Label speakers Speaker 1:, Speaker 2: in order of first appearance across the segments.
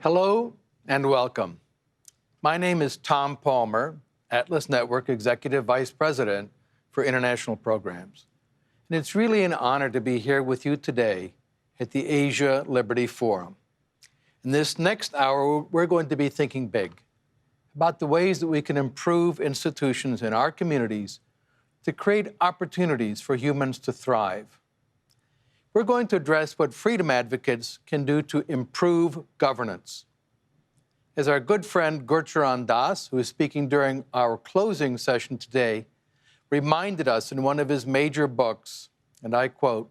Speaker 1: Hello and welcome. My name is Tom Palmer, Atlas Network Executive Vice President for International Programs. And it's really an honor to be here with you today at the Asia Liberty Forum. In this next hour, we're going to be thinking big about the ways that we can improve institutions in our communities to create opportunities for humans to thrive. We're going to address what freedom advocates can do to improve governance. As our good friend Gurcharan Das, who is speaking during our closing session today, reminded us in one of his major books, and I quote,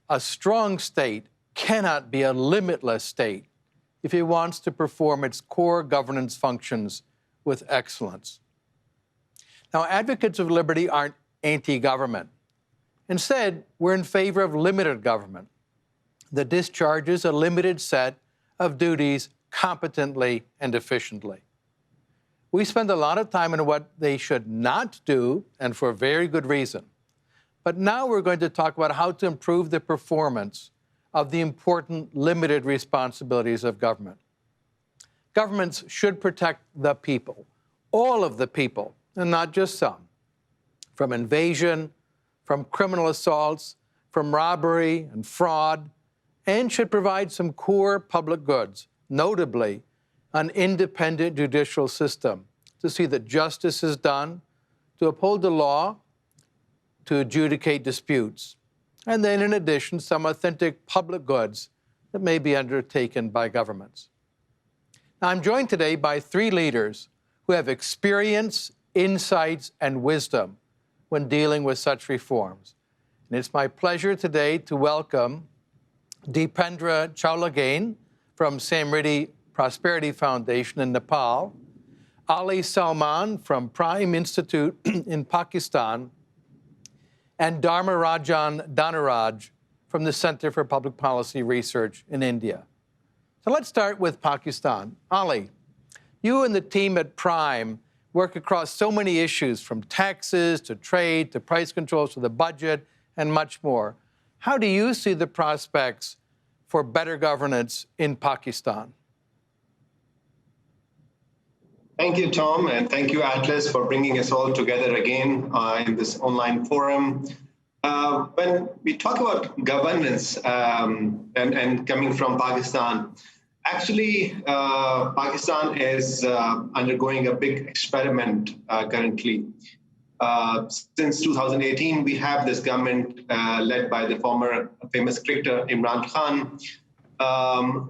Speaker 1: "A strong state cannot be a limitless state if it wants to perform its core governance functions with excellence." Now, advocates of liberty aren't anti-government. Instead, we're in favor of limited government that discharges a limited set of duties competently and efficiently. We spend a lot of time on what they should not do, and for a very good reason. But now we're going to talk about how to improve the performance of the important limited responsibilities of government. Governments should protect the people, all of the people, and not just some, from invasion, from criminal assaults, from robbery and fraud, and should provide some core public goods, notably an independent judicial system to see that justice is done, to uphold the law, to adjudicate disputes, and then in addition, some authentic public goods that may be undertaken by governments. Now, I'm joined today by three leaders who have experience, insights, and wisdom when dealing with such reforms. And it's my pleasure today to welcome Deependra Chaulagain from Samriddhi Prosperity Foundation in Nepal, Ali Salman from Prime Institute in Pakistan, and Dharmarajan Dhanaraj from the Center for Public Policy Research in India. So let's start with Pakistan. Ali, you and the team at Prime work across so many issues, from taxes to trade to price controls to the budget and much more. How do you see the prospects for better governance in Pakistan?
Speaker 2: Thank you, Tom, and thank you, Atlas, for bringing us all together again in this online forum. When we talk about governance and coming from Pakistan, actually, Pakistan is undergoing a big experiment currently. Since 2018, we have this government led by the former famous cricketer Imran Khan,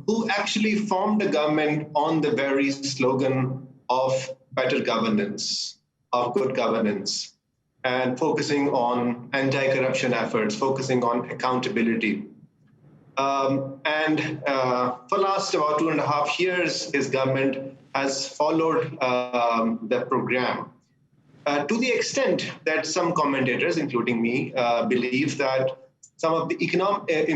Speaker 2: who actually formed the government on the very slogan of better governance, of good governance, and focusing on anti-corruption efforts, focusing on accountability. For last about 2.5 years, his government has followed the program to the extent that some commentators, including me, believe that some of the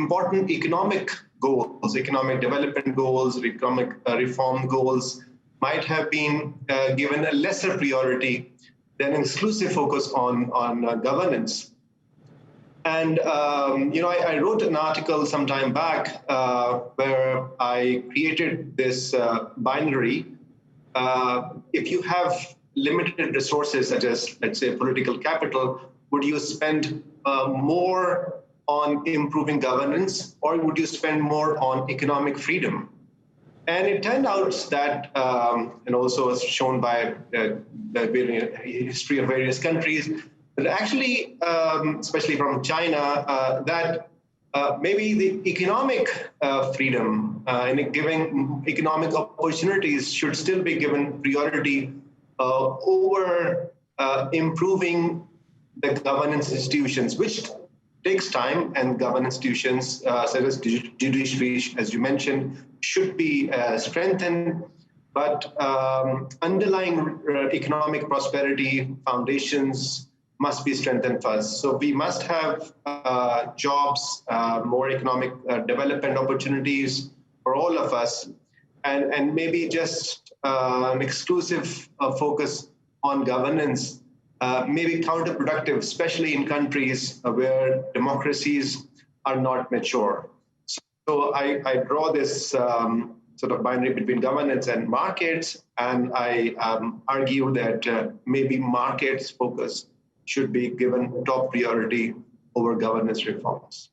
Speaker 2: important economic goals, economic development goals, economic reform goals might have been given a lesser priority than an exclusive focus on governance. And, I wrote an article some time back where I created this binary. If you have limited resources, such as, let's say, political capital, would you spend more on improving governance, or would you spend more on economic freedom? And it turned out that, and also as shown by the history of various countries, but actually, especially from China, that maybe the economic freedom and giving economic opportunities should still be given priority over improving the governance institutions, which takes time, and governance institutions such as judiciary, as you mentioned, should be strengthened. But underlying economic prosperity foundations must be strengthened first. So we must have jobs, more economic development opportunities for all of us, and maybe just an exclusive focus on governance may be counterproductive, especially in countries where democracies are not mature. So I draw this sort of binary between governance and markets. And I argue that maybe markets focus should be given top priority over governance reforms.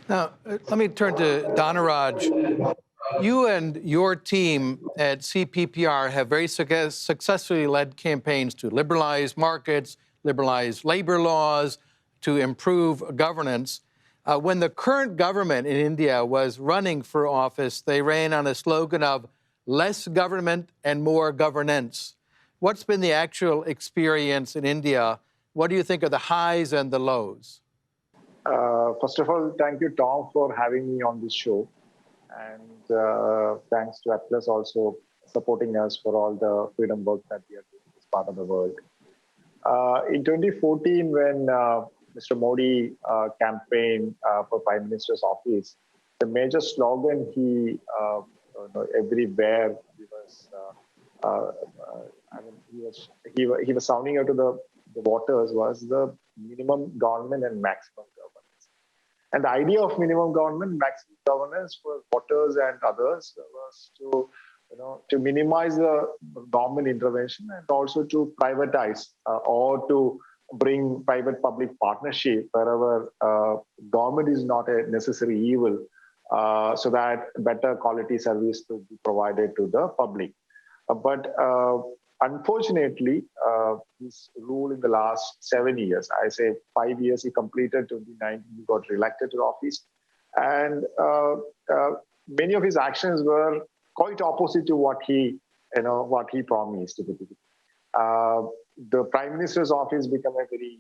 Speaker 1: Now, let me turn to Dhanaraj. You and your team at CPPR have very successfully led campaigns to liberalize markets, liberalize labor laws, to improve governance. When the current government in India was running for office, they ran on a slogan of less government and more governance. What's been the actual experience in India? What do you think are the highs and the lows?
Speaker 3: First of all, thank you, Tom, for having me on this show. And thanks to Atlas also supporting us for all the freedom work that we are doing in this part of the world. In 2014, when Mr. Modi campaigned for Prime Minister's office, the major slogan everywhere he was sounding out to the voters was the minimum government and maximum governance. And the idea of minimum government, maximum governance for voters and others was to minimize the government intervention and also to privatize or to bring private-public partnership wherever government is not a necessary evil, so that better quality service to be provided to the public. But unfortunately, his rule in the last 7 years, I say 5 years he completed, 2019 he got re-elected to the office. And many of his actions were quite opposite to what he promised. The Prime Minister's office became a very,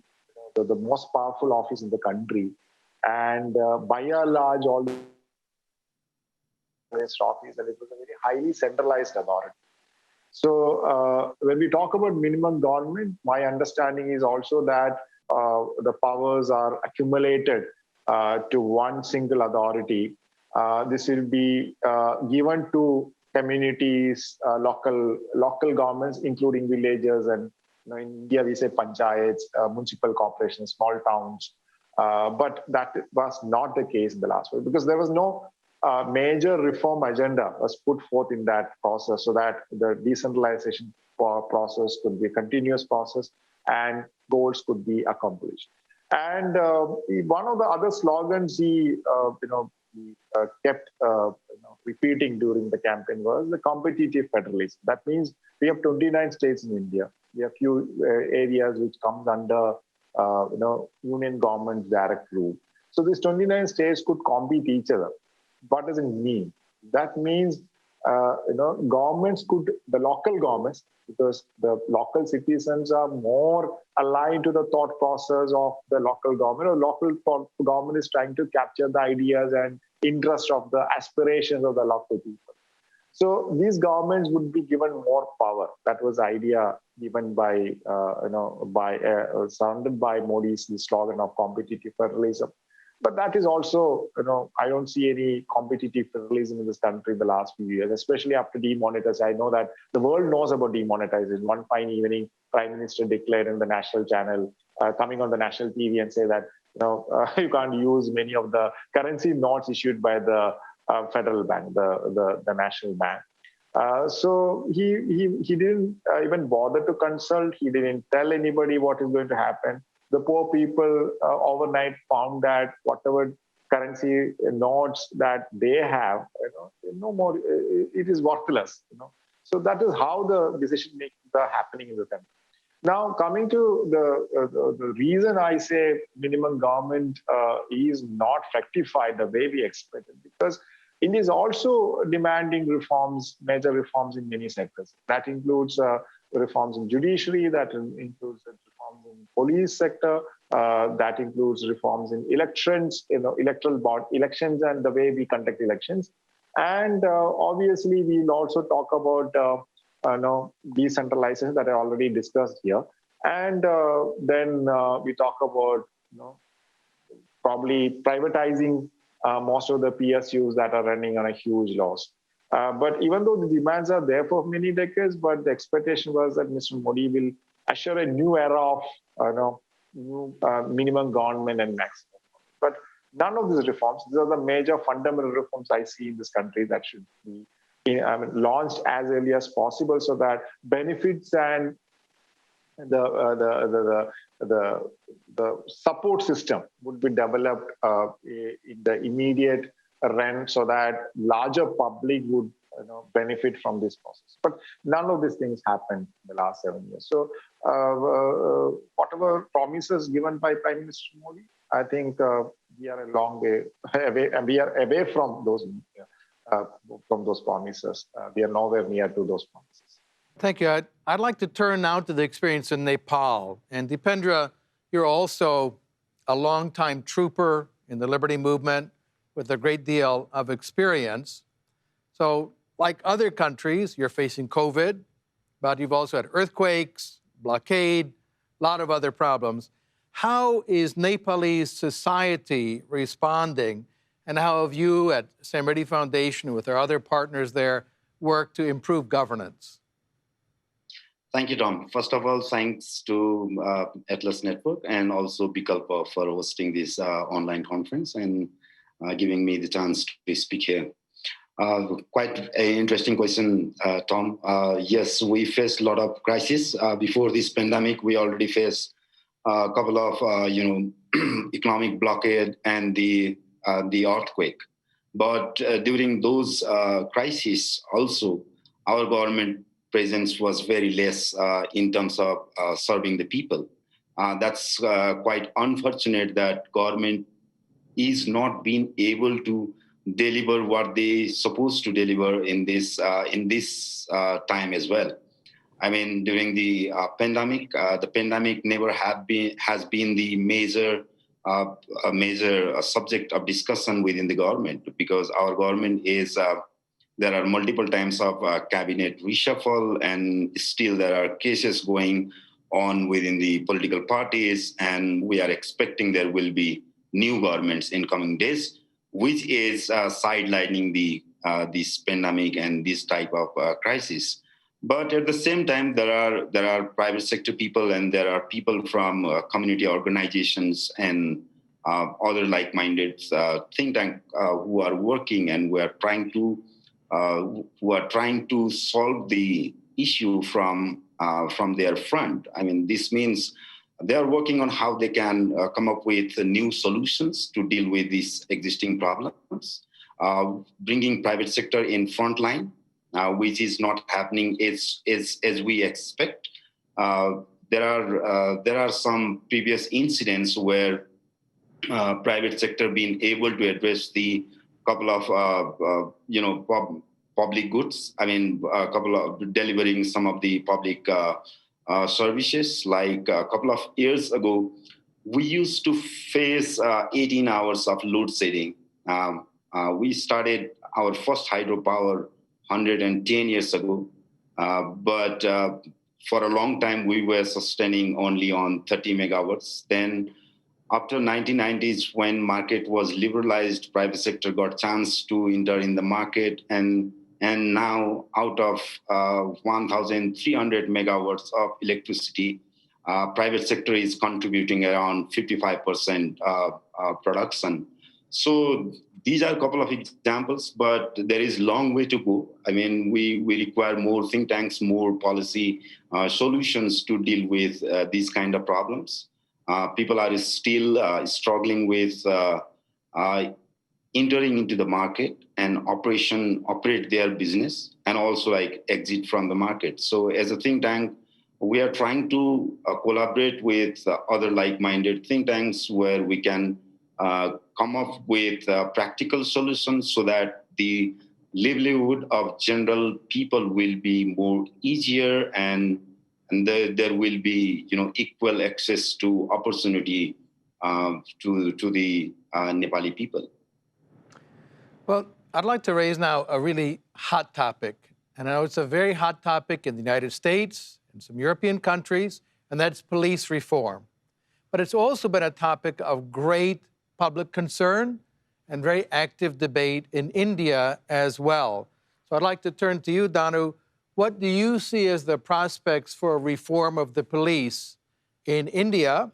Speaker 3: the most powerful office in the country. And by and large, all the office, and it was a very highly centralized authority. So when we talk about minimum government, my understanding is also that the powers are accumulated to one single authority. This will be given to communities, local governments, including villages, and in India we say panchayats, municipal corporations, small towns. But that was not the case in the last one, because there was no major reform agenda was put forth in that process, so that the decentralization process could be a continuous process and goals could be accomplished. And one of the other slogans he kept repeating during the campaign was the competitive federalism. That means we have 29 states in India. We have few areas which comes under union government's direct rule. So these 29 states could compete each other. What does it mean? That means governments could, the local governments, because the local citizens are more aligned to the thought process of the local government, or local government is trying to capture the ideas and interest of the aspirations of the local people. So these governments would be given more power. That was the idea given by, sounded by Modi's slogan of competitive federalism. But that is also, I don't see any competitive federalism in this country in the last few years, especially after demonetization. I know that the world knows about demonetization. One fine evening, Prime Minister declared in the national channel, coming on the national TV and say that, you can't use many of the currency notes issued by the federal bank, the national bank. So he didn't even bother to consult. He didn't tell anybody what is going to happen. The poor people overnight found that whatever currency notes that they have, no more, it is worthless. So that is how the decision making are happening in the country. Now, coming to the reason I say minimum government is not rectified the way we expected, because India is also demanding reforms, major reforms in many sectors. That includes reforms in judiciary, that includes reforms in police sector, that includes reforms in elections, electoral board elections and the way we conduct elections. And obviously, we'll also talk about decentralization that I already discussed here. And then we talk about probably privatizing most of the PSUs that are running on a huge loss. But even though the demands are there for many decades, but the expectation was that Mr. Modi will assure a new era of new minimum government and maximum. But none of these reforms, these are the major fundamental reforms I see in this country that should be launched as early as possible so that benefits and the support system would be developed in the immediate run so that larger public would benefit from this process. But none of these things happened in the last 7 years. So whatever promises given by Prime Minister Modi, I think we are a long way away, and we are away from those promises. We are nowhere near to those promises.
Speaker 1: Thank you. I'd like to turn now to the experience in Nepal. And Dipendra, you're also a longtime trooper in the liberty movement with a great deal of experience. So, like other countries, you're facing COVID, but you've also had earthquakes, blockade, a lot of other problems. How is Nepalese society responding, and how have you at Samriddhi Foundation with our other partners there worked to improve governance?
Speaker 4: Thank you, Tom. First of all, thanks to Atlas Network and also Bikalpa for hosting this online conference and giving me the chance to speak here. Quite an interesting question, Tom. Yes, we faced a lot of crises. Before this pandemic, we already faced a couple of, economic blockade and the earthquake. But during those crises, also, our government presence was very less in terms of serving the people. That's quite unfortunate that government is not being able to deliver what they supposed to deliver in this time as well. I mean, during the pandemic never has been the major subject of discussion within the government, because our government is. There are multiple times of cabinet reshuffle, and still there are cases going on within the political parties, and we are expecting there will be new governments in coming days, which is sidelining this pandemic and this type of crisis. But at the same time, there are private sector people, and there are people from community organizations and other like-minded think tank who are working, and who are trying to solve the issue from their front. I mean, this means they are working on how they can come up with new solutions to deal with these existing problems, bringing private sector in front line, which is not happening as we expect. There are some previous incidents where private sector being able to address the couple of public goods. I mean, a couple of delivering some of the public services. Like a couple of years ago, we used to face 18 hours of load shedding. We started our first hydropower 110 years ago, but for a long time we were sustaining only on 30 megawatts. Then after 1990s, when market was liberalized, private sector got chance to enter in the market, and now out of 1,300 megawatts of electricity, private sector is contributing around 55% production. So these are a couple of examples, but there is a long way to go. I mean, we require more think tanks, more policy solutions to deal with these kind of problems. People are still struggling with entering into the market and operate their business, and also like exit from the market. So as a think tank, we are trying to collaborate with other like-minded think tanks where we can come up with practical solutions so that the livelihood of general people will be more easier, and there will be equal access to opportunity to the Nepali people.
Speaker 1: Well, I'd like to raise now a really hot topic. And I know it's a very hot topic in the United States, in some European countries, and that's police reform. But it's also been a topic of great public concern and very active debate in India as well. So I'd like to turn to you, Danu. What do you see as the prospects for reform of the police in India?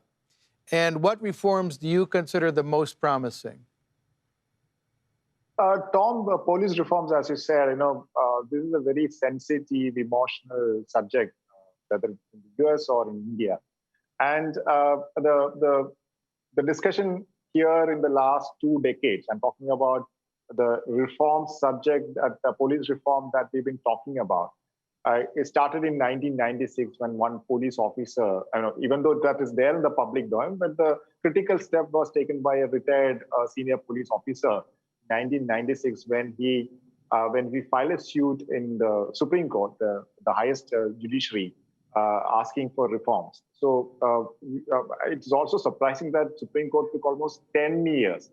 Speaker 1: And what reforms do you consider the most promising?
Speaker 3: Tom, police reforms, as you said, this is a very sensitive, emotional subject, whether it's in the US or in India. And the discussion here in the last 2 decades, I'm talking about the reform subject, the police reform that we've been talking about. It started in 1996 when one police officer, even though that is there in the public domain, but the critical step was taken by a retired senior police officer, 1996, when he filed a suit in the Supreme Court, the highest judiciary, asking for reforms. So it's also surprising that Supreme Court took almost 10 years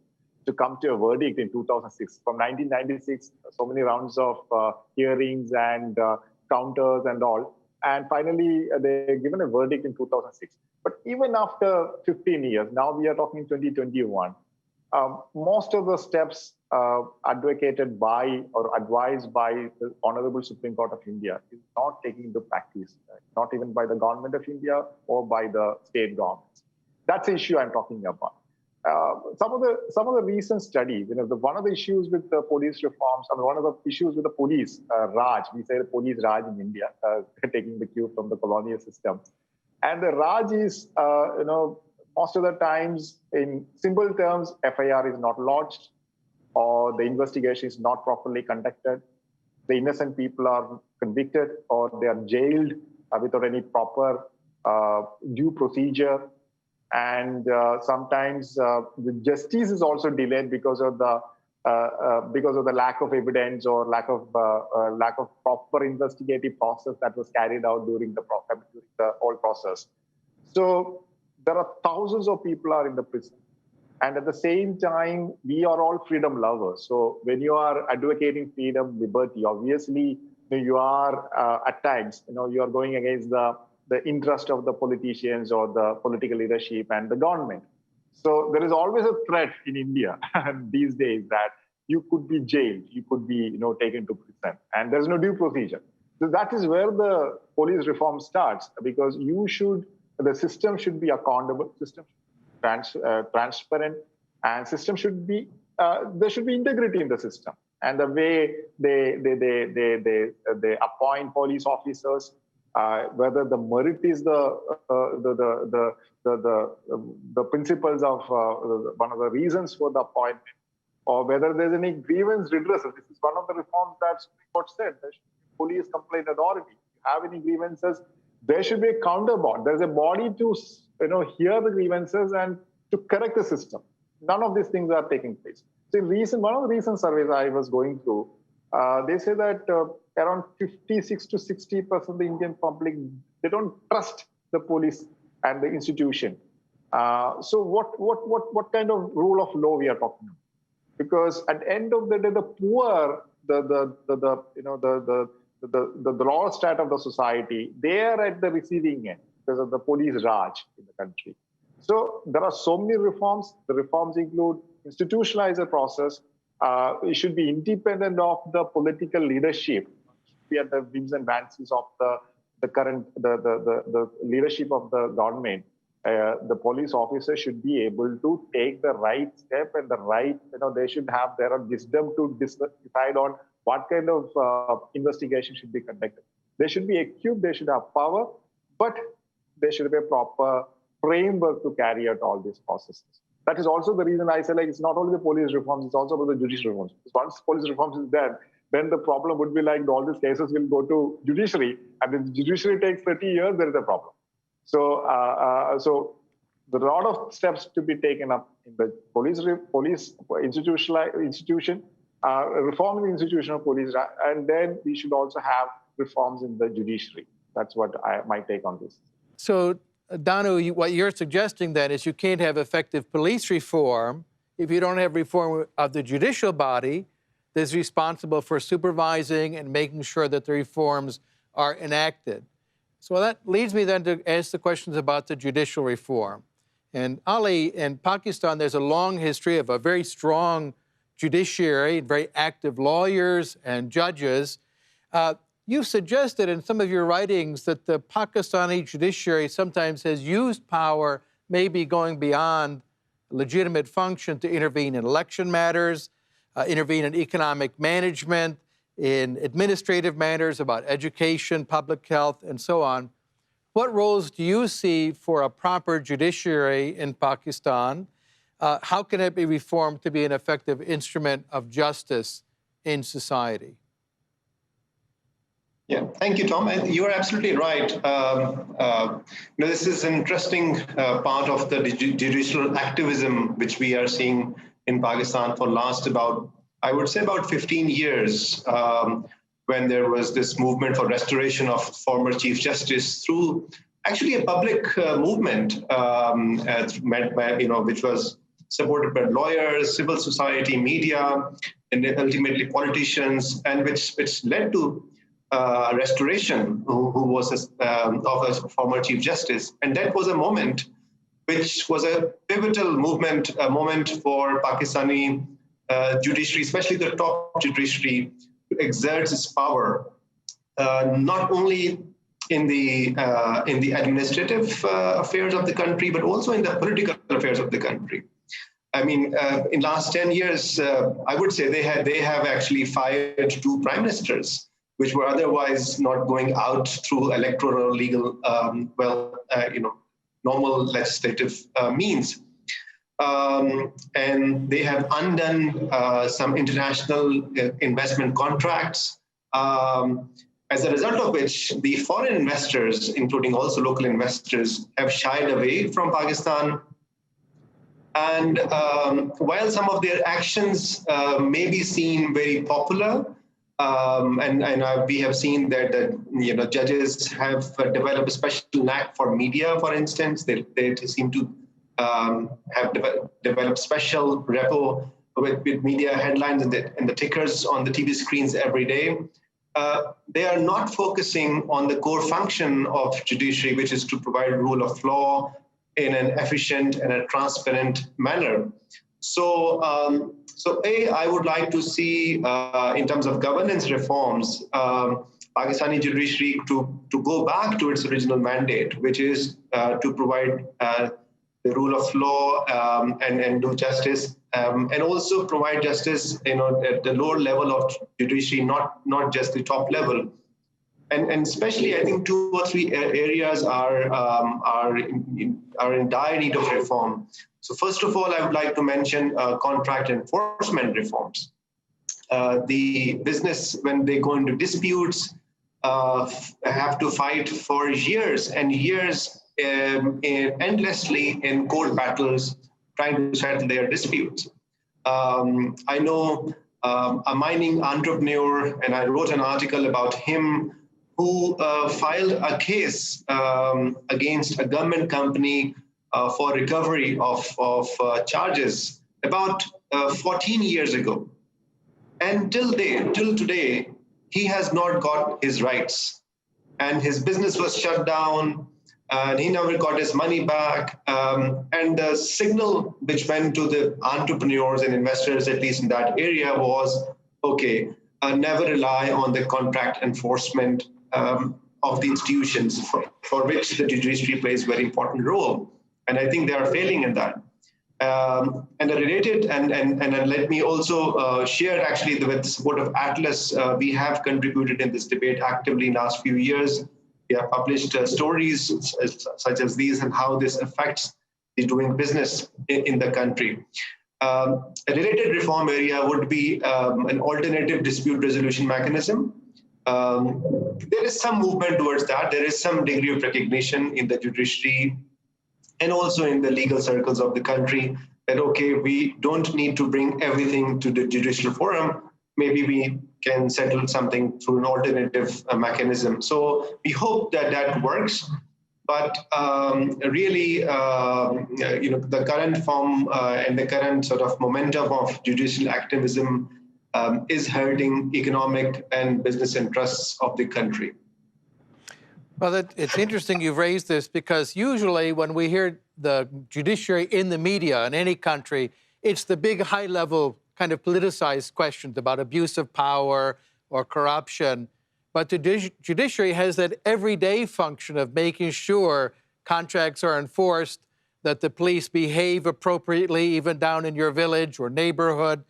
Speaker 3: to come to a verdict in 2006. From 1996, so many rounds of hearings and counters and all. And finally, they given a verdict in 2006. But even after 15 years, now we are talking 2021, most of the steps advocated by or advised by the Honorable Supreme Court of India is not taken into practice, not even by the government of India or by the state governments. That's the issue I'm talking about. Some of the recent studies, one of the issues with the police reforms, one of the issues with the police Raj, we say the police Raj in India, taking the cue from the colonial system, and the Raj is, most of the times, in simple terms, FIR is not lodged, or the investigation is not properly conducted. The innocent people are convicted, or they are jailed without any proper due procedure. And sometimes the justice is also delayed because of the lack of evidence or lack of proper investigative process that was carried out during the whole process. So there are thousands of people are in the prison, and at the same time, we are all freedom lovers. So when you are advocating freedom, liberty, obviously you are at times, you are going against the interest of the politicians or the political leadership and the government. So there is always a threat in India these days that you could be jailed, you could be taken to prison, and there's no due procedure. So that is where the police reform starts, because the system should be accountable, system transparent, and system should be there should be integrity in the system. And the way they appoint police officers, whether the merit is the principles of one of the reasons for the appointment, or whether there's any grievance redressal. This is one of the reforms that Supreme Court said. There should be police complaint authority. If you have any grievances, there should be a counterpart. There's a body to hear the grievances and to correct the system. None of these things are taking place. So one of the recent surveys I was going through, they say that around 56 to 60% of the Indian public, they don't trust the police and the institution. So what kind of rule of law we are talking about? Because at the end of the day, the poor, the lower strata of the society, they are at the receiving end because of the police Raj in the country. So there are so many reforms. The reforms include institutionalize the process. It should be independent of the political leadership. It should be at the whims and fancies of the current the leadership of the government. The police officer should be able to take the right step and the right. They should have their wisdom to decide on what kind of investigation should be conducted. They should be equipped. They should have power, but there should be a proper framework to carry out all these processes. That is also the reason I say it's not only the police reforms, it's also about the judicial reforms. Because once police reforms is there, then the problem would be all these cases will go to judiciary, and if the judiciary takes 30 years, there is a problem. So, there are a lot of steps to be taken up in the police institution, reforming the institution of police, and then we should also have reforms in the judiciary. That's what my take on this.
Speaker 1: So, Danu, what you're suggesting then is you can't have effective police reform if you don't have reform of the judicial body that's responsible for supervising and making sure that the reforms are enacted. So that leads me then to ask the questions about the judicial reform. And Ali, in Pakistan, there's a long history of a very strong judiciary, very active lawyers and judges. You've suggested in some of your writings that the Pakistani judiciary sometimes has used power, maybe going beyond legitimate function to intervene in election matters. intervene in economic management, in administrative matters about education, public health, and so on. What roles do you see for a proper judiciary in Pakistan? How can it be reformed to be an effective instrument of justice in society?
Speaker 2: Yeah, thank you, Tom. And you are absolutely right. This is an interesting part of the judicial activism which we are seeing in Pakistan for last about, I would say, about 15 years, when there was this movement for restoration of former Chief Justice through actually a public movement, which was supported by lawyers, civil society, media, and ultimately politicians, and which led to restoration who was of a former Chief Justice. And that was a moment which was a pivotal movement, a moment for Pakistani judiciary, especially the top judiciary, to exert its power, not only in the administrative affairs of the country, but also in the political affairs of the country. I mean, in last 10 years, I would say they have actually fired 2 prime ministers, which were otherwise not going out through electoral, legal, normal legislative means. And they have undone some international investment contracts, as a result of which the foreign investors, including also local investors, have shied away from Pakistan. And while some of their actions may be seen very popular, we have seen that judges have developed a special knack for media, for instance. They seem to have developed special rapport with media headlines and the tickers on the TV screens every day. They are not focusing on the core function of judiciary, which is to provide rule of law in an efficient and a transparent manner. So I would like to see, in terms of governance reforms, Pakistani judiciary to go back to its original mandate, which is to provide the rule of law and do justice, and also provide justice, at the lower level of judiciary, not just the top level. And especially, I think 2 or 3 areas are in dire need of reform. So first of all, I would like to mention contract enforcement reforms. The business, when they go into disputes, have to fight for years and years endlessly in court battles, trying to settle their disputes. I know a mining entrepreneur, and I wrote an article about him, who filed a case against a government company for recovery of charges about 14 years ago. And till today, he has not got his rights. And his business was shut down, and he never got his money back. And the signal which went to the entrepreneurs and investors, at least in that area, was, okay, never rely on the contract enforcement of the institutions for which the judiciary plays a very important role. And I think they are failing in that. And a related, and let me also share, actually, with the support of Atlas, we have contributed in this debate actively in the last few years. We have published stories such as these and how this affects the doing business in the country. A related reform area would be an alternative dispute resolution mechanism. There is some movement towards that. There is some degree of recognition in the judiciary and also in the legal circles of the country that, okay, we don't need to bring everything to the judicial forum. Maybe we can settle something through an alternative mechanism. So we hope that that works. But really, the current form and the current sort of momentum of judicial activism is hurting economic and business interests of the country.
Speaker 1: Well, it's interesting you've raised this, because usually when we hear the judiciary in the media in any country, it's the big high-level kind of politicized questions about abuse of power or corruption. But the judiciary has that everyday function of making sure contracts are enforced, that the police behave appropriately, even down in your village or neighborhood.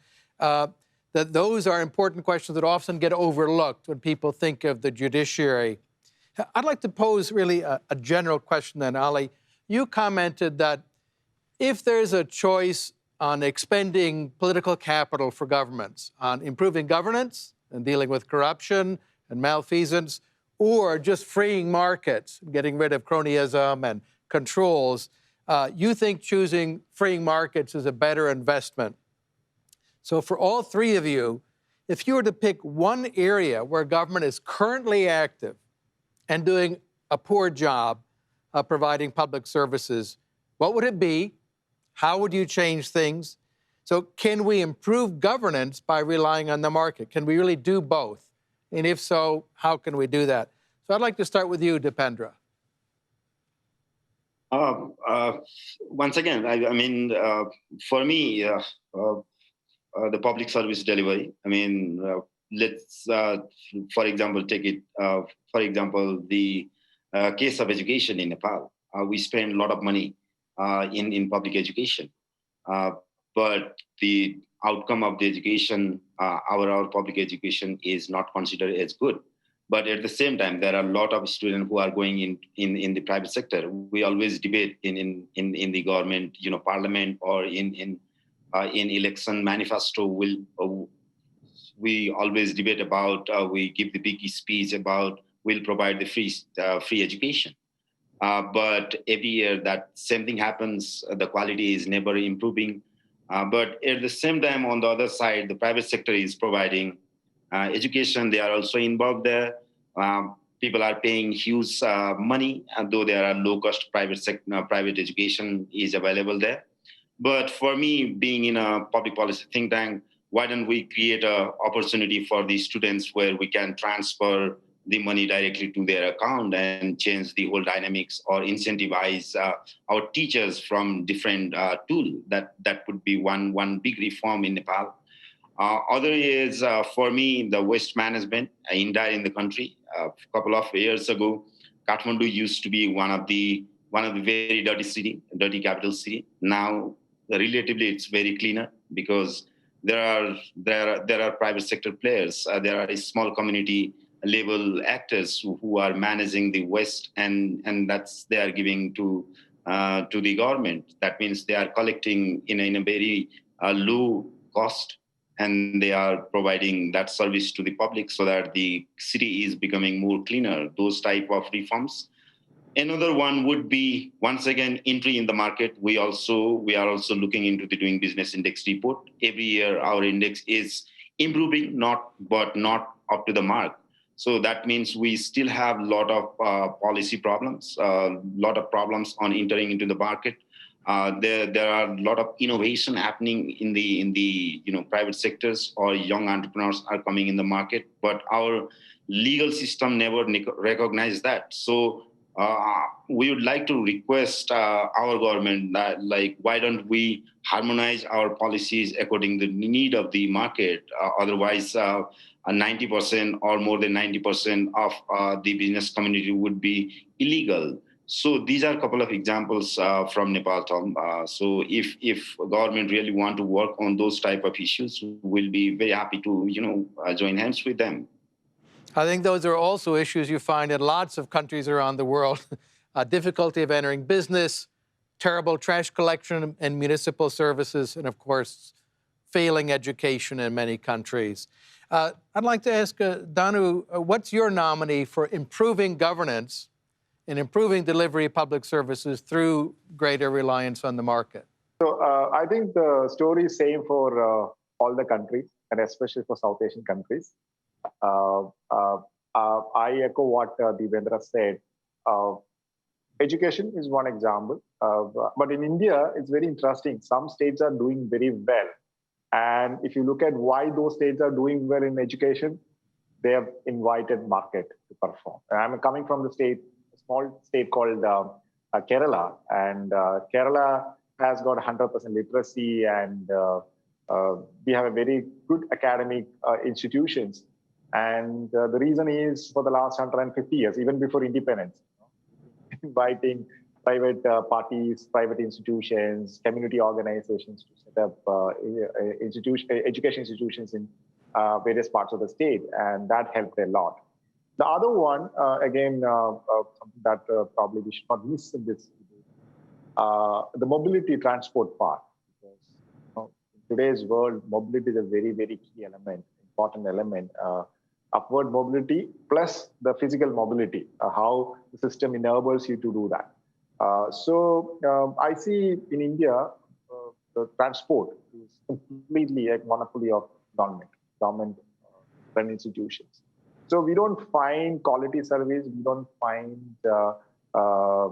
Speaker 1: that those are important questions that often get overlooked when people think of the judiciary. I'd like to pose really a general question then, Ali. You commented that if there's a choice on expending political capital for governments, on improving governance and dealing with corruption and malfeasance, or just freeing markets, getting rid of cronyism and controls, you think choosing freeing markets is a better investment. So for all three of you, if you were to pick one area where government is currently active and doing a poor job of providing public services, what would it be? How would you change things? So can we improve governance by relying on the market? Can we really do both? And if so, how can we do that? So I'd like to start with you, Dipendra.
Speaker 4: Once again, I mean, for me, the public service delivery. I mean, let's, for example, take it, for example, the case of education in Nepal. We spend a lot of money in public education, but the outcome of the education, our public education is not considered as good. But at the same time, there are a lot of students who are going in the private sector. We always debate in the government, parliament, or in election manifesto. We always debate about. We give the big speech about we'll provide the free education. But every year that same thing happens. The quality is never improving. But at the same time, on the other side, the private sector is providing education. They are also involved there. People are paying huge money, and though there are low-cost private education is available there. But for me, being in a public policy think tank, why don't we create an opportunity for the students where we can transfer the money directly to their account and change the whole dynamics, or incentivize our teachers from different tool. That would be one big reform in Nepal. Other is, for me, the waste management in the country. A couple of years ago, Kathmandu used to be one of the very dirty capital city. Now, relatively, it's very cleaner because there are private sector players. There are a small community level actors who are managing the waste, and that's they are giving to the government. That means they are collecting in a very low cost, and they are providing that service to the public so that the city is becoming more cleaner. Those type of reforms. Another one would be, once again, entry in the market. We are also looking into the doing business index report. Every year, our index is improving, but not up to the mark. So that means we still have a lot of policy problems, a lot of problems on entering into the market. There are a lot of innovation happening in the private sectors, or young entrepreneurs are coming in the market, but our legal system never recognizes that. So we would like to request our government that, why don't we harmonize our policies according to the need of the market? Otherwise, 90% or more than 90% of the business community would be illegal. So these are a couple of examples from Nepal, Tom. So if government really want to work on those type of issues, we'll be very happy to join hands with them.
Speaker 1: I think those are also issues you find in lots of countries around the world. Difficulty of entering business, terrible trash collection and municipal services, and of course, failing education in many countries. I'd like to ask Danu, what's your nominee for improving governance and improving delivery of public services through greater reliance on the market?
Speaker 3: So I think the story is same for all the countries, and especially for South Asian countries. I echo what Dipendra said. Education is one example, but in India, it's very interesting. Some states are doing very well. And if you look at why those states are doing well in education, they have invited market to perform. And I'm coming from the small state called Kerala, and Kerala has got 100% literacy, and we have a very good academic institutions. And the reason is, for the last 150 years, even before independence, inviting private parties, private institutions, community organizations to set up education institutions in various parts of the state, and that helped a lot. The other one, again, something that probably we should not miss in this, the mobility transport part. Because in today's world, mobility is a very, very key element, important element. Upward mobility plus the physical mobility, how the system enables you to do that. So I see in India, the transport is completely a monopoly of government-run institutions. So we don't find quality service. We don't find, I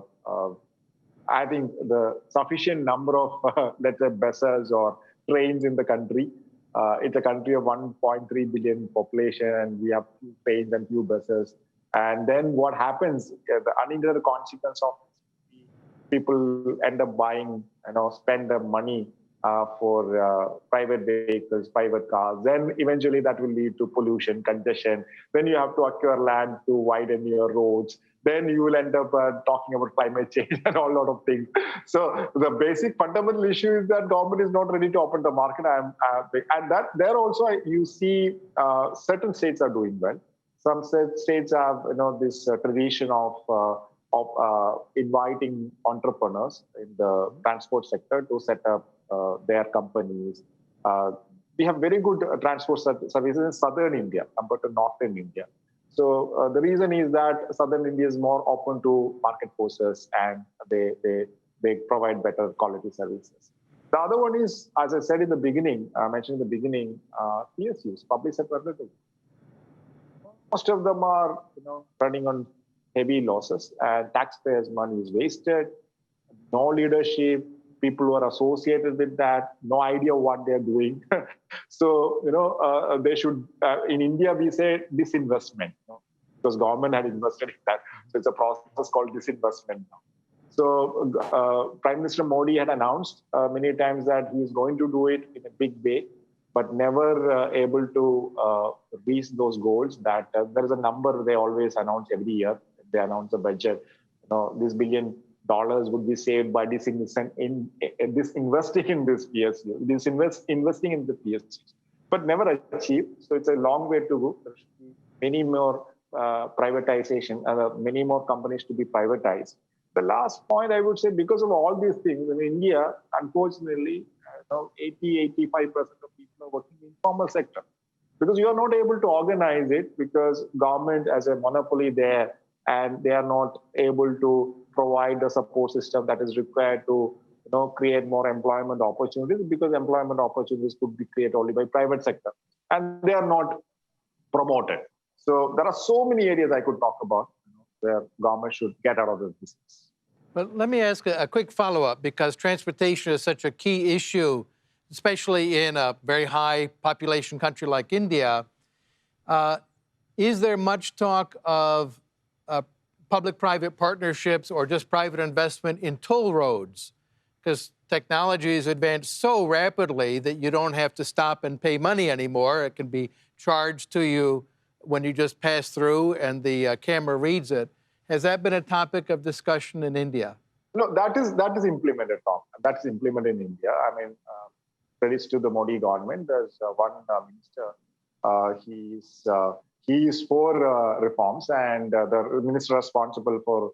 Speaker 3: think, the sufficient number of, let's say, buses or trains in the country. It's a country of 1.3 billion population, and we have few trains and few buses. And then what happens? The unintended consequence of people end up buying, spend the money for private vehicles, private cars. Then eventually that will lead to pollution, congestion. Then you have to acquire land to widen your roads. Then you will end up talking about climate change and all lot of things. So the basic fundamental issue is that government is not ready to open the market. And that there also you see certain states are doing well. Some states have this tradition of inviting entrepreneurs in the transport sector to set up their companies. We have very good transport services in southern India compared to northern India. So the reason is that southern India is more open to market forces, and they provide better quality services. The other one is, as I said in the beginning, mentioned in the beginning, PSUs, public sector undertakings. Most of them are running on heavy losses, and taxpayers' money is wasted. No leadership, people who are associated with that, no idea what they're doing. So, they should, in India, we say disinvestment, because government had invested in that. So it's a process called disinvestment now. So Prime Minister Modi had announced many times that he is going to do it in a big way, but never able to reach those goals. That there is a number they always announce every year. They announce the budget. This $1 billion would be saved by disinvesting in this PSU, investing in the PSU, but never achieved. So it's a long way to go. There should be many more privatization, many more companies to be privatized. The last point I would say, because of all these things in India, unfortunately, 80-85% of people are working in the informal sector, because you are not able to organize it because government has a monopoly there, and they are not able to provide the support system that is required to create more employment opportunities, because employment opportunities could be created only by private sector, and they are not promoted. So there are so many areas I could talk about where government should get out of the business.
Speaker 1: But let me ask a quick follow-up, because transportation is such a key issue, especially in a very high population country like India. Is there much talk of public-private partnerships or just private investment in toll roads? Because technology has advanced so rapidly that you don't have to stop and pay money anymore. It can be charged to you when you just pass through and the camera reads it. Has that been a topic of discussion in India?
Speaker 3: No, that is implemented, Tom. That's implemented in India. I mean, credits to the Modi government. There's one minister. He is for reforms, and the minister responsible for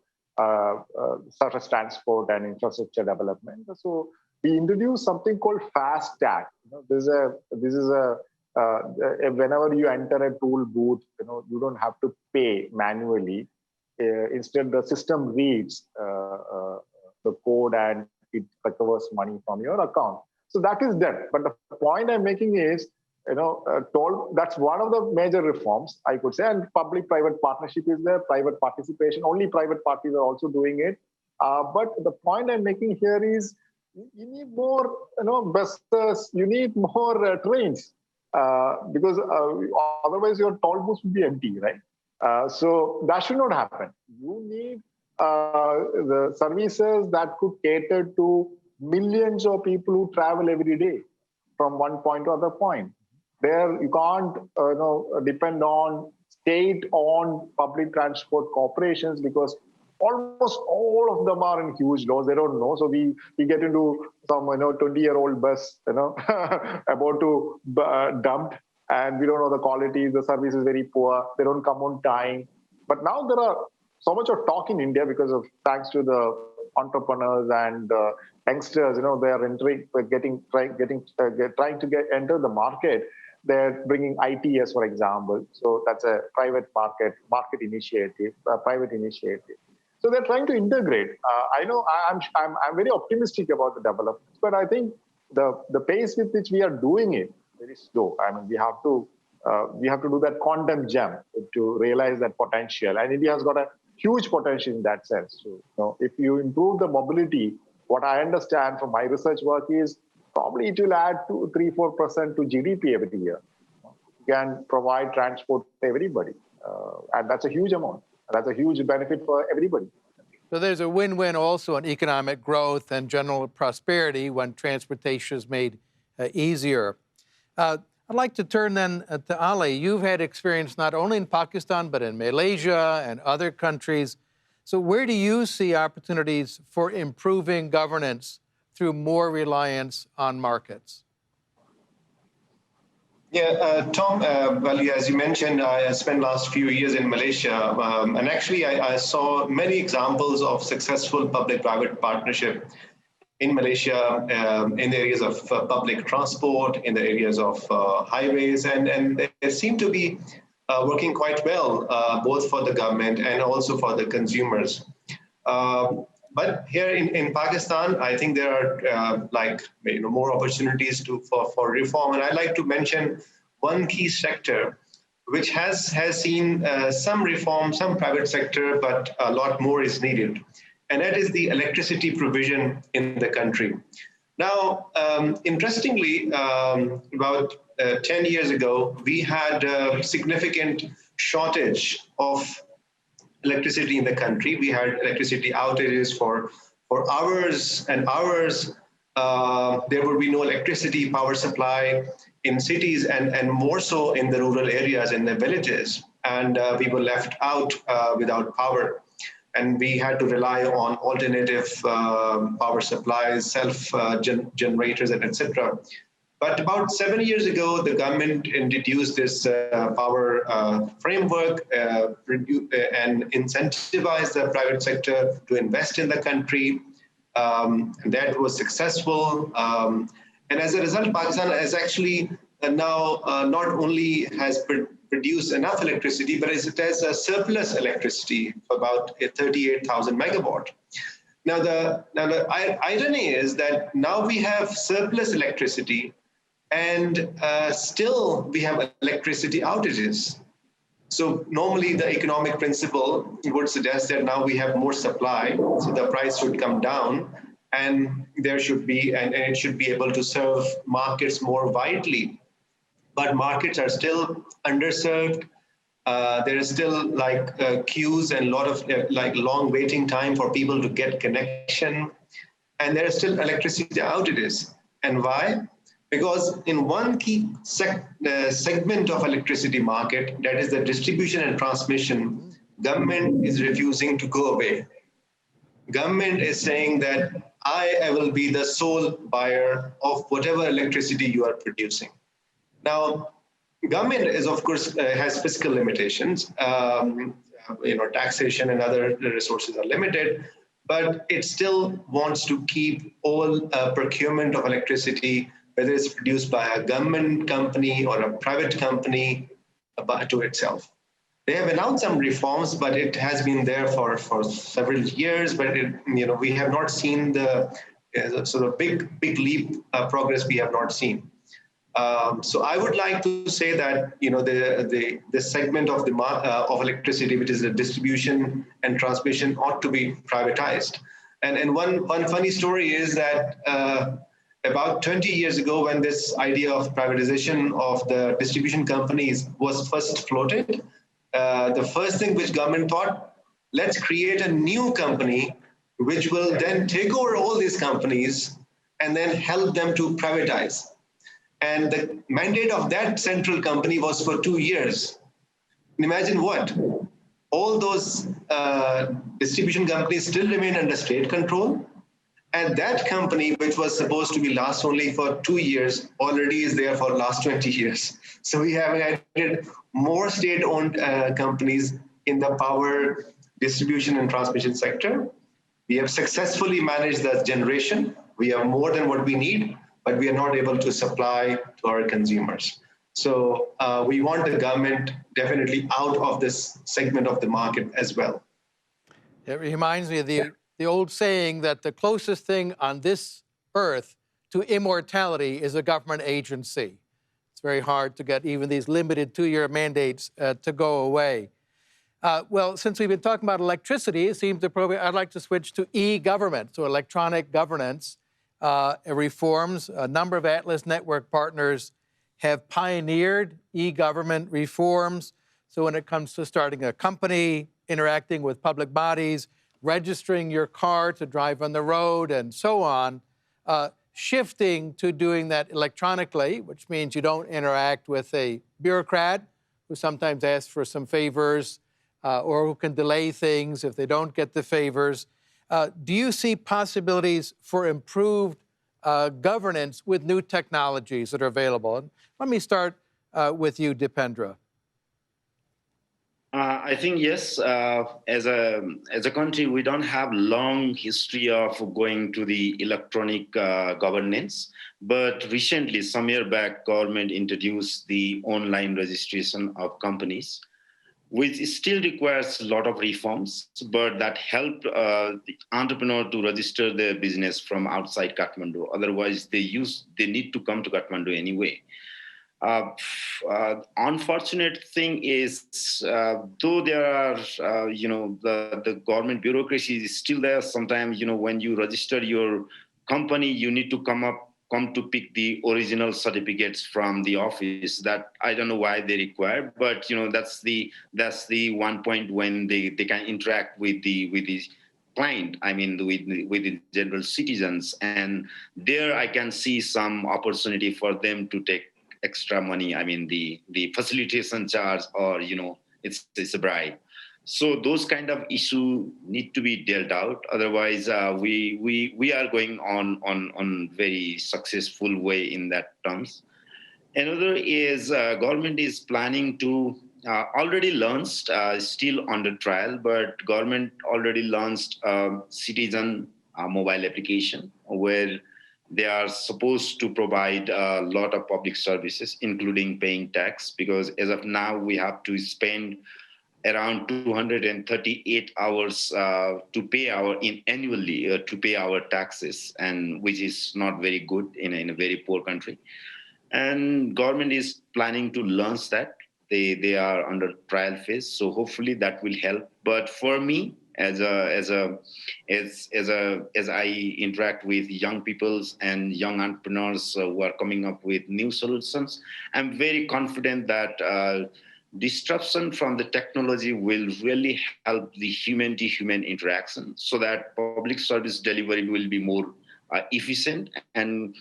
Speaker 3: surface transport and infrastructure development. So we introduced something called Fast Tag. This is a whenever you enter a toll booth, you don't have to pay manually. Instead, the system reads the code and it recovers money from your account. So that is done. But the point I'm making is, toll, that's one of the major reforms, I could say. And public-private partnership is there, private participation. Only private parties are also doing it. But the point I'm making here is, you need more, buses. You need more trains, because otherwise your toll booths will be empty, right? So that should not happen. You need the services that could cater to millions of people who travel every day from one point to other point. There you can't depend on state-owned public transport corporations, because almost all of them are in huge loss. They don't know. So we get into some 20-year-old bus about to dumped, and we don't know the quality. The service is very poor. They don't come on time. But now there are so much of talk in India because of thanks to the entrepreneurs and youngsters. They are entering, trying to enter the market. They're bringing ITS, for example. So that's a private market initiative, private initiative. So they're trying to integrate. I know I'm very optimistic about the developments, but I think the pace with which we are doing it very slow. I mean, we have to do that quantum jump to realize that potential. And India has got a huge potential in that sense. So, if you improve the mobility, what I understand from my research work is probably it will add 3-4% to GDP every year. You can provide transport to everybody, and that's a huge amount. That's a huge benefit for everybody.
Speaker 1: So there's a win-win also in economic growth and general prosperity when transportation is made easier. I'd like to turn then to Ali. You've had experience not only in Pakistan, but in Malaysia and other countries. So where do you see opportunities for improving governance through more reliance on markets?
Speaker 2: Yeah, Tom, well, as you mentioned, I spent last few years in Malaysia, and actually I saw many examples of successful public-private partnership in Malaysia, in the areas of public transport, in the areas of highways, and they seem to be working quite well, both for the government and also for the consumers. But here in Pakistan, I think there are more opportunities for reform. And I'd like to mention one key sector which has seen some reform, some private sector, but a lot more is needed. And that is the electricity provision in the country. Now, interestingly, about 10 years ago, we had a significant shortage of electricity in the country. We had electricity outages for hours and hours. There would be no electricity power supply in cities and more so in the rural areas, in the villages. And we were left out without power. And we had to rely on alternative power supplies, self-generators, and etc. But about 7 years ago, the government introduced this power framework and incentivized the private sector to invest in the country. That was successful. And as a result, Pakistan has actually now not only has produce enough electricity, but it has a surplus electricity of about 38,000 megawatt. Now the irony is that now we have surplus electricity, and still we have electricity outages. So normally the economic principle would suggest that now we have more supply, so the price should come down, and there should be, and it should be able to serve markets more widely. But markets are still underserved. There is still queues and a lot of long waiting time for people to get connection. And there are still electricity outages. And why? Because in one key segment of electricity market, that is the distribution and transmission, government is refusing to go away. Government is saying that I will be the sole buyer of whatever electricity you are producing. Now, government is, of course, has fiscal limitations. Taxation and other resources are limited, but it still wants to keep all procurement of electricity, whether it's produced by a government company or a private company, to itself. They have announced some reforms, but it has been there for several years. But we have not seen the sort of big leap progress. We have not seen. So I would like to say that the segment of of electricity, which is the distribution and transmission, ought to be privatized. And one funny story is that about 20 years ago, when this idea of privatization of the distribution companies was first floated, the first thing which government thought, let's create a new company which will then take over all these companies and then help them to privatize. And the mandate of that central company was for 2 years. Imagine what? all those distribution companies still remain under state control. And that company, which was supposed to be last only for 2 years, already is there for last 20 years. So we have added more state-owned companies in the power distribution and transmission sector. We have successfully managed the generation. We have more than what we need, but we are not able to supply to our consumers. So we want the government definitely out of this segment of the market as well.
Speaker 1: It reminds me of the old saying that the closest thing on this earth to immortality is a government agency. It's very hard to get even these limited 2-year mandates to go away. Well, since we've been talking about electricity, it seems appropriate. I'd like to switch to e-government, so electronic governance reforms. A number of Atlas Network partners have pioneered e-government reforms. So when it comes to starting a company, interacting with public bodies, registering your car to drive on the road, and so on, shifting to doing that electronically, which means you don't interact with a bureaucrat who sometimes asks for some favors or who can delay things if they don't get the favors. Do you see possibilities for improved governance with new technologies that are available? And let me start with you, Dipendra.
Speaker 4: I think yes. As a country, we don't have long history of going to the electronic governance. But recently, some year back, government introduced the online registration of companies, which still requires a lot of reforms, but that helped the entrepreneur to register their business from outside Kathmandu. Otherwise, they need to come to Kathmandu anyway. Unfortunate thing is, though there are, the government bureaucracy is still there. Sometimes, when you register your company, you need to come to pick the original certificates from the office. That I don't know why they require, but that's the one point when they can interact with the client. I mean, with the general citizens, and there I can see some opportunity for them to take extra money. I mean, the facilitation charge, or it's a bribe. So those kind of issues need to be dealt out. Otherwise, we are going on very successful way in that terms. Another is government is planning to already launched, still under trial, but government already launched citizen mobile application where they are supposed to provide a lot of public services, including paying tax, because as of now, we have to spend around 238 hours to pay annually to pay our taxes, and which is not very good in a very poor country. And government is planning to launch that. They are under trial phase, so hopefully that will help. But for me, as I interact with young peoples and young entrepreneurs who are coming up with new solutions, I'm very confident that disruption from the technology will really help the human-to-human interaction, so that public service delivery will be more efficient, and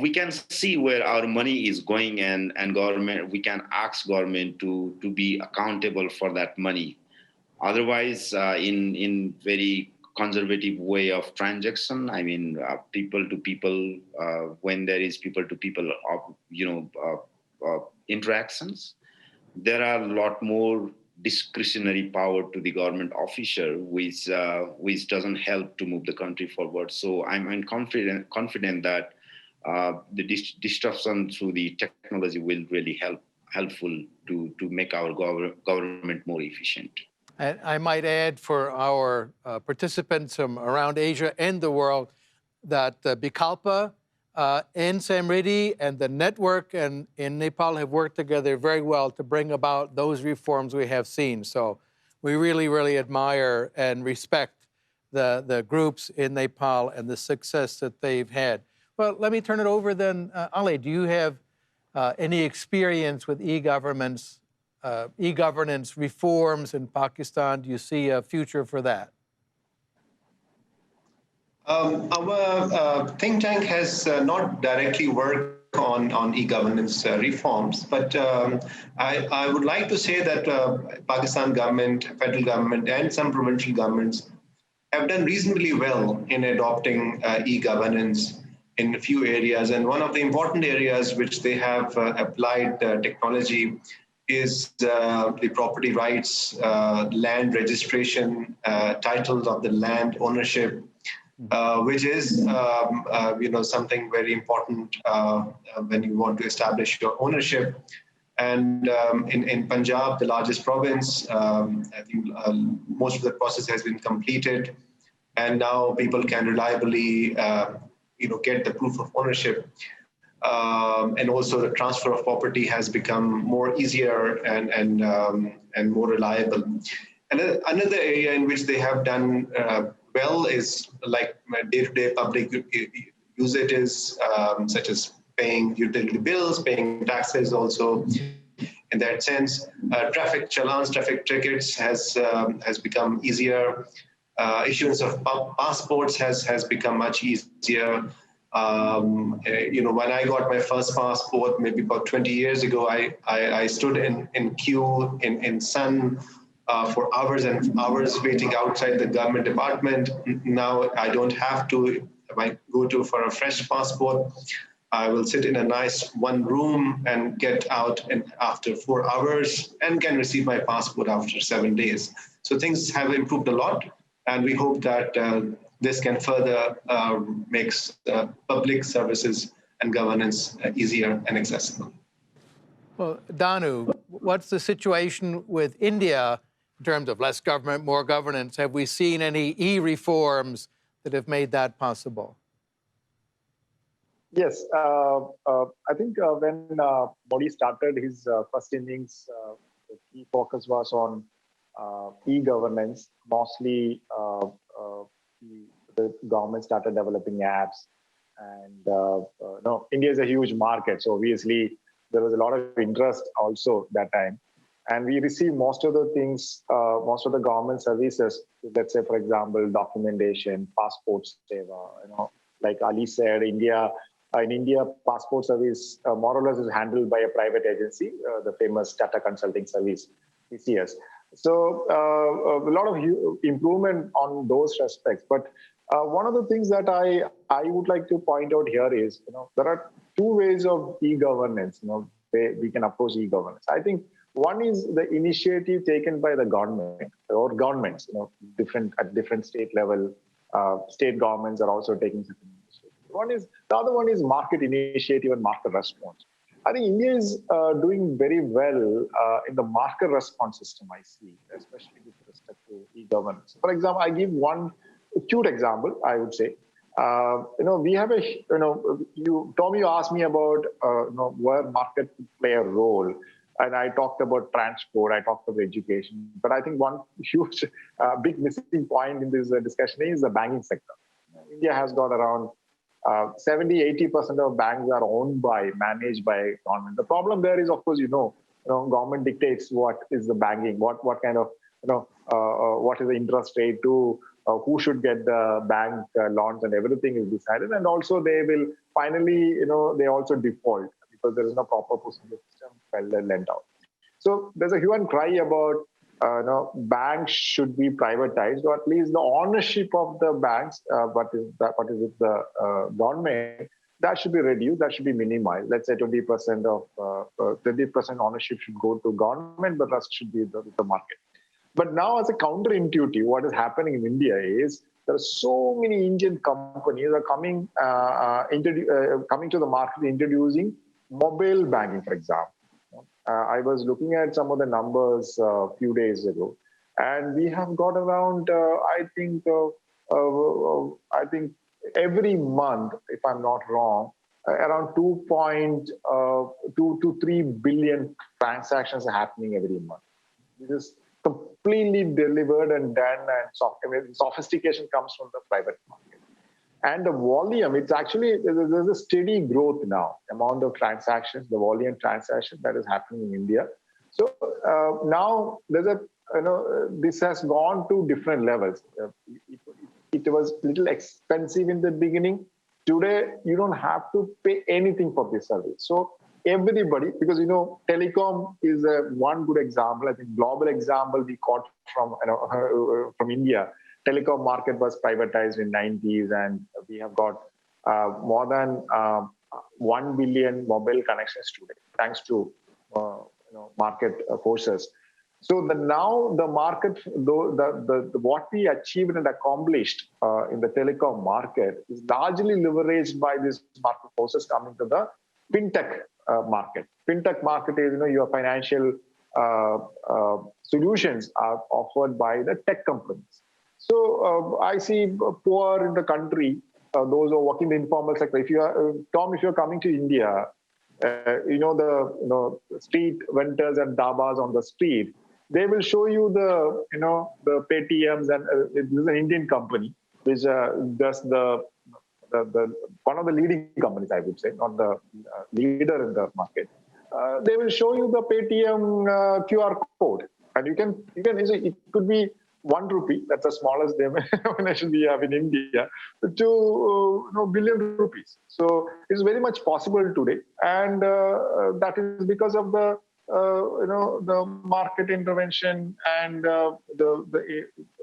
Speaker 4: we can see where our money is going, and government, we can ask government to be accountable for that money. Otherwise, in very conservative way of transaction, I mean, people to people, when there is people to people, interactions, there are a lot more discretionary power to the government officer, which doesn't help to move the country forward. So I'm confident that the disruption through the technology will really helpful to make our government more efficient.
Speaker 1: And I might add for our participants from around Asia and the world that Bikalpa and Samriddhi and the network in Nepal have worked together very well to bring about those reforms we have seen. So we really, really admire and respect the groups in Nepal and the success that they've had. Well, let me turn it over then. Ale, do you have any experience with e-governance reforms in Pakistan? Do you see a future for that?
Speaker 2: Our think tank has not directly worked on e-governance reforms. But I would like to say that Pakistan government, federal government, and some provincial governments have done reasonably well in adopting e-governance in a few areas. And one of the important areas which they have applied technology is the property rights, land registration, titles of the land ownership, which is something very important when you want to establish your ownership. And in Punjab, the largest province, I think most of the process has been completed, and now people can reliably get the proof of ownership. And also the transfer of property has become more easier and more reliable. And another area in which they have done well is like day-to-day public usages, such as paying utility bills, paying taxes also. In that sense, traffic challans, traffic tickets has become easier. Issuance of passports has become much easier. When I got my first passport, maybe about 20 years ago, I stood in queue in sun for hours and hours waiting outside the government department. Now I don't have to. If I go for a fresh passport, I will sit in a nice one room and get out after 4 hours and can receive my passport after 7 days. So things have improved a lot, and we hope that this can further make public services and governance easier and accessible.
Speaker 1: Well, Danu, what's the situation with India in terms of less government, more governance? Have we seen any e-reforms that have made that possible?
Speaker 3: Yes, I think when Modi started his first innings, the key focus was on e-governance. Mostly, the government started developing apps, and India is a huge market, so obviously there was a lot of interest also that time. And we received most of the things, most of the government services. Let's say, for example, documentation, passport seva. Like Ali said, in India, passport service more or less is handled by a private agency, the famous Tata Consulting Service, TCS. So a lot of improvement on those respects. But one of the things that I would like to point out here is, there are two ways of e-governance. We can approach e-governance. I think one is the initiative taken by the government or governments. At different state level, state governments are also taking certain initiatives. The other one is market initiative and market response. I think India is doing very well in the market response system, I see, especially with respect to e-governance. For example, I give one cute example, I would say. We have Tommy asked me about where market play a role. And I talked about transport, I talked about education. But I think one huge, big missing point in this discussion is the banking sector. India has got around 70-80% of banks are managed by government. The problem there is, of course, government dictates what is the banking, what kind of, what is the interest rate to, who should get the bank loans, and everything is decided. And also they will finally, they also default because there is no proper procedure system lent out. So there's a hue and cry about banks should be privatized, or at least the ownership of the banks, what is with the government, that should be reduced, that should be minimized. Let's say 20% of 20% ownership should go to government, but rest should be the market. But now, as a counterintuitive, what is happening in India is there are so many Indian companies are coming to the market, introducing mobile banking, for example. I was looking at some of the numbers a few days ago, and we have got around, I think every month, if I'm not wrong, around 2.2 to 3 billion transactions are happening every month. This is completely delivered and done, and sophistication comes from the private market. And the volume, it's actually, there's a steady growth now, amount of transactions, the volume transaction that is happening in India. So now there's this has gone to different levels. It was a little expensive in the beginning. Today, you don't have to pay anything for this service. So everybody, because telecom is one good example. I think global example we caught from India. Telecom market was privatized in 90s, and we have got more than 1 billion mobile connections today, thanks to market forces. So now the market, what we achieved and accomplished in the telecom market is largely leveraged by these market forces coming to the fintech market. Fintech market is your financial solutions are offered by the tech companies. So I see poor in the country, those who are working in the informal sector. If you are Tom, if you're coming to India, the street vendors and dabas on the street, they will show you the Paytms, and this is an Indian company which does the one of the leading companies, I would say, not the leader in the market. They will show you the Paytm QR code, and you can it could be 1 rupee. That's the smallest denomination we have in India, to billion rupees. So it's very much possible today, and that is because of the market intervention and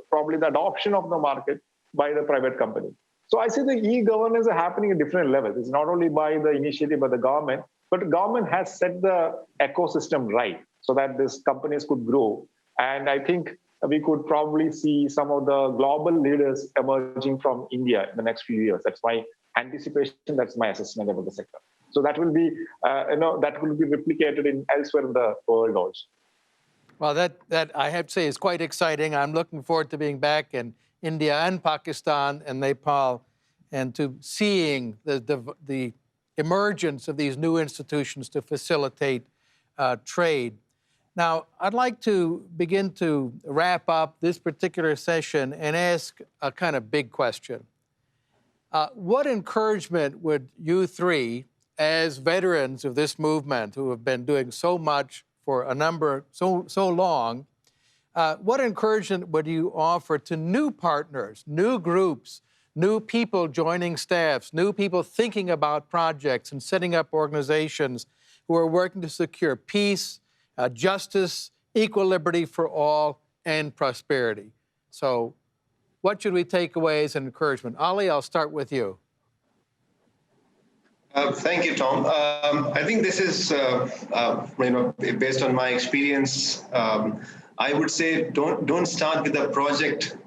Speaker 3: probably the adoption of the market by the private company. So I see the e-governance are happening at different levels. It's not only by the initiative by the government, but the government has set the ecosystem right so that these companies could grow. And I think we could probably see some of the global leaders emerging from India in the next few years. That's my anticipation. That's my assessment about the sector. So that will be, that will be replicated in elsewhere in the world also.
Speaker 1: Well, that I have to say is quite exciting. I'm looking forward to being back in India and Pakistan and Nepal, and to seeing the emergence of these new institutions to facilitate trade. Now, I'd like to begin to wrap up this particular session and ask a kind of big question. What encouragement would you three, as veterans of this movement who have been doing so much for so long, what encouragement would you offer to new partners, new groups, new people joining staffs, new people thinking about projects and setting up organizations who are working to secure peace, justice, equal liberty for all, and prosperity? So what should we take away as an encouragement? Ali, I'll start with you.
Speaker 2: Thank you, Tom. I think this is, based on my experience, I would say don't start with a project,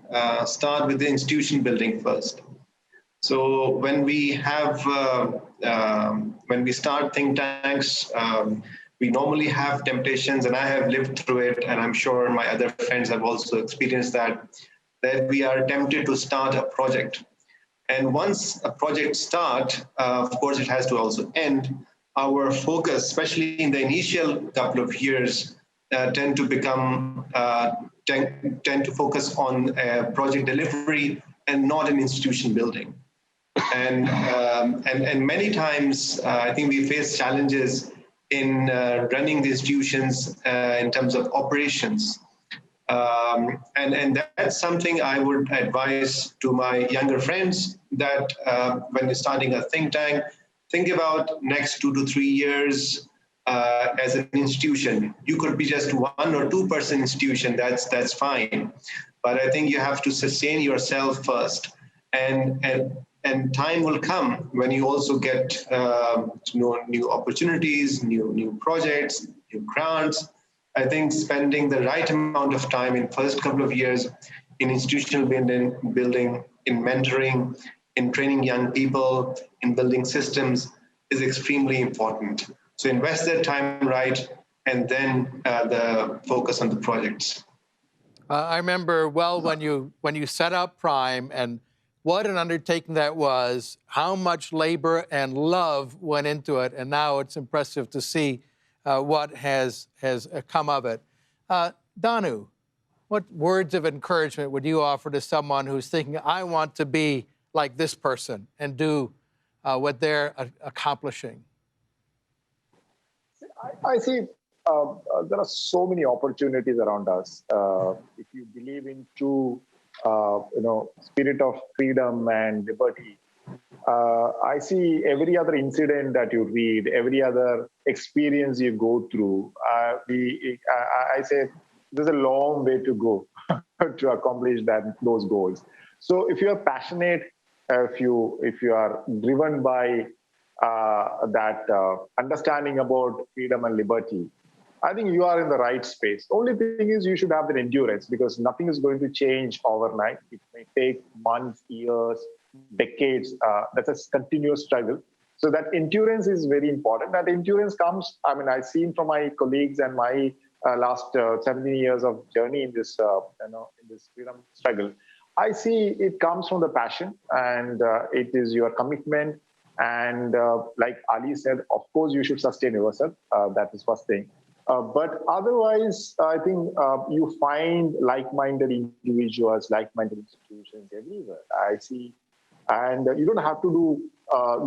Speaker 2: start with the institution building first. So when we have, when we start think tanks, we normally have temptations, and I have lived through it, and I'm sure my other friends have also experienced that we are tempted to start a project. And once a project starts, of course, it has to also end. Our focus, especially in the initial couple of years, tend to focus on project delivery and not an institution building. And many times, I think we face challenges in running the institutions in terms of operations. And that's something I would advise to my younger friends, that when you're starting a think tank, think about next 2 to 3 years as an institution. You could be just 1 or 2 person institution, that's fine. But I think you have to sustain yourself first. And time will come when you also get to know new opportunities, new projects, new grants. I think spending the right amount of time in first couple of years in institutional building, in mentoring, in training young people, in building systems is extremely important. So invest that time right, and then the focus on the projects.
Speaker 1: I remember well when you set up Prime, and what an undertaking that was, how much labor and love went into it, and now it's impressive to see what has come of it. Danu, what words of encouragement would you offer to someone who's thinking, I want to be like this person and do what they're accomplishing?
Speaker 3: I see there are so many opportunities around us. If you believe into spirit of freedom and liberty, I see every other incident that you read, every other experience you go through. I say there's a long way to go to accomplish those goals. So if you are passionate, if you are driven by that understanding about freedom and liberty, I think you are in the right space. Only thing is you should have the endurance, because nothing is going to change overnight. It may take months, years, decades. That's a continuous struggle. So that endurance is very important. That endurance comes, I mean, I've seen from my colleagues and my last 17 years of journey in this, in this freedom struggle. I see it comes from the passion, and it is your commitment. And like Ali said, of course, you should sustain yourself. That is first thing. But otherwise, I think you find like-minded individuals, like-minded institutions everywhere. I see, and you don't have to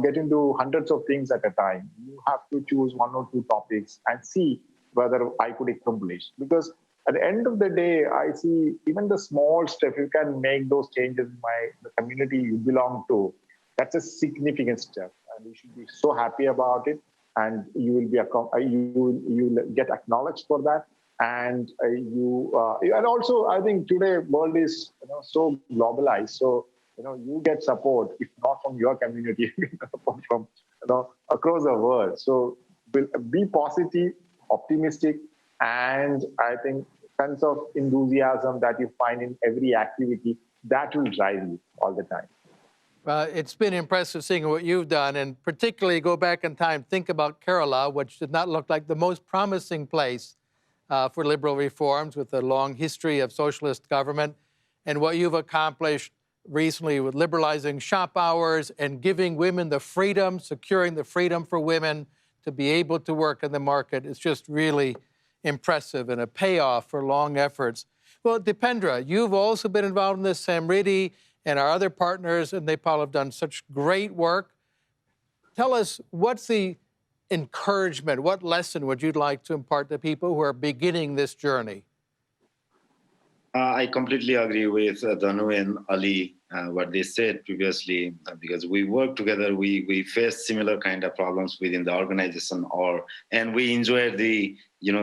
Speaker 3: get into hundreds of things at a time. You have to choose one or two topics and see whether I could accomplish. Because at the end of the day, I see even the small step, you can make those changes in the community you belong to. That's a significant step, and you should be so happy about it. And you will be you will get acknowledged for that. And and also, I think today world is so globalized. So you get support, if not from your community, you get support from across the world. So be positive, optimistic, and I think sense of enthusiasm that you find in every activity, that will drive you all the time.
Speaker 1: It's been impressive seeing what you've done, and particularly go back in time, think about Kerala, which did not look like the most promising place for liberal reforms, with a long history of socialist government, and what you've accomplished recently with liberalizing shop hours and giving women the freedom, securing the freedom for women to be able to work in the market. It's just really impressive and a payoff for long efforts. Well, Dipendra, you've also been involved in this. Samriti and our other partners in Nepal have done such great work. Tell us, what's the encouragement, what lesson would you like to impart to people who are beginning this journey?
Speaker 4: I completely agree with Danu and Ali, what they said previously, because we work together, we face similar kind of problems within the organization, and we enjoy the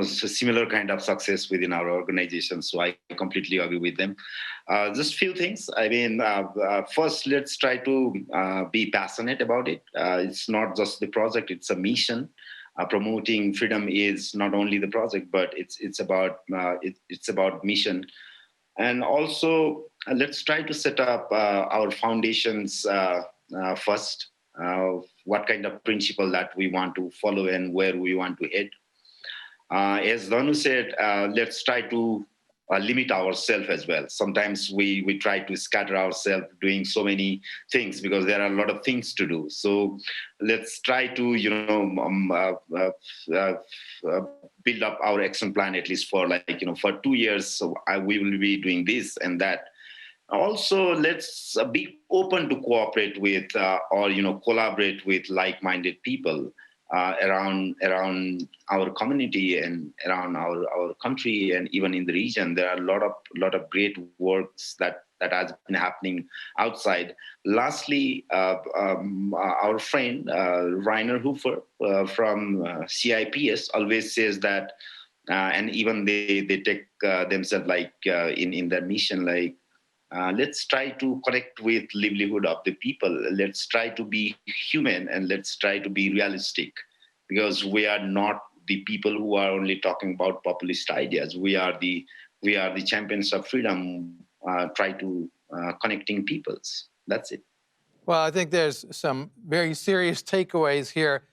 Speaker 4: similar kind of success within our organization. So I completely agree with them. Just few things. I mean, first, let's try to be passionate about it. It's not just the project; it's a mission. Promoting freedom is not only the project, but it's about mission. And also, let's try to set up our foundations first. What kind of principle that we want to follow and where we want to head. As Danu said, let's try to limit ourselves as well. Sometimes we try to scatter ourselves doing so many things because there are a lot of things to do. So let's try to build up our action plan, at least for for 2 years. So we will be doing this and that. Also, let's be open to cooperate with or collaborate with like-minded people around our community and around our country, and even in the region. There are a lot of great works that has been happening outside. Lastly, our friend Rainer Hofer from CIPS always says that, and even they take themselves in their mission, let's try to connect with livelihood of the people. Let's try to be human, and let's try to be realistic, because we are not the people who are only talking about populist ideas. We are the champions of freedom. Try to connecting peoples. That's it.
Speaker 1: Well, I think there's some very serious takeaways here.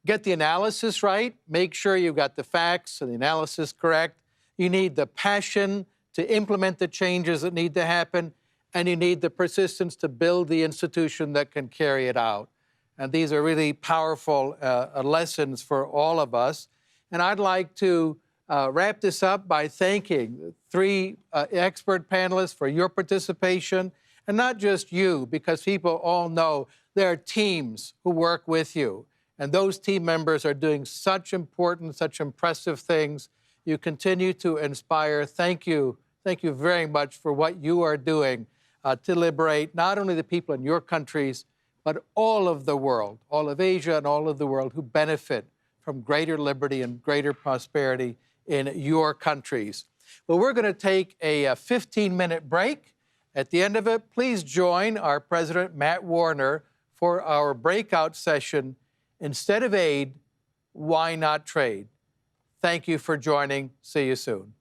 Speaker 1: Get the analysis right. Make sure you've got the facts and the analysis correct. You need the passion to implement the changes that need to happen, and you need the persistence to build the institution that can carry it out. And these are really powerful lessons for all of us. And I'd like to wrap this up by thanking three expert panelists for your participation, and not just you, because people all know there are teams who work with you, and those team members are doing such important, such impressive things. You continue to inspire. Thank you. Thank you very much for what you are doing to liberate not only the people in your countries, but all of the world, all of Asia and all of the world who benefit from greater liberty and greater prosperity in your countries. Well, we're going to take a 15-minute break. At the end of it, please join our President, Matt Warner, for our breakout session, Instead of Aid, Why Not Trade? Thank you for joining. See you soon.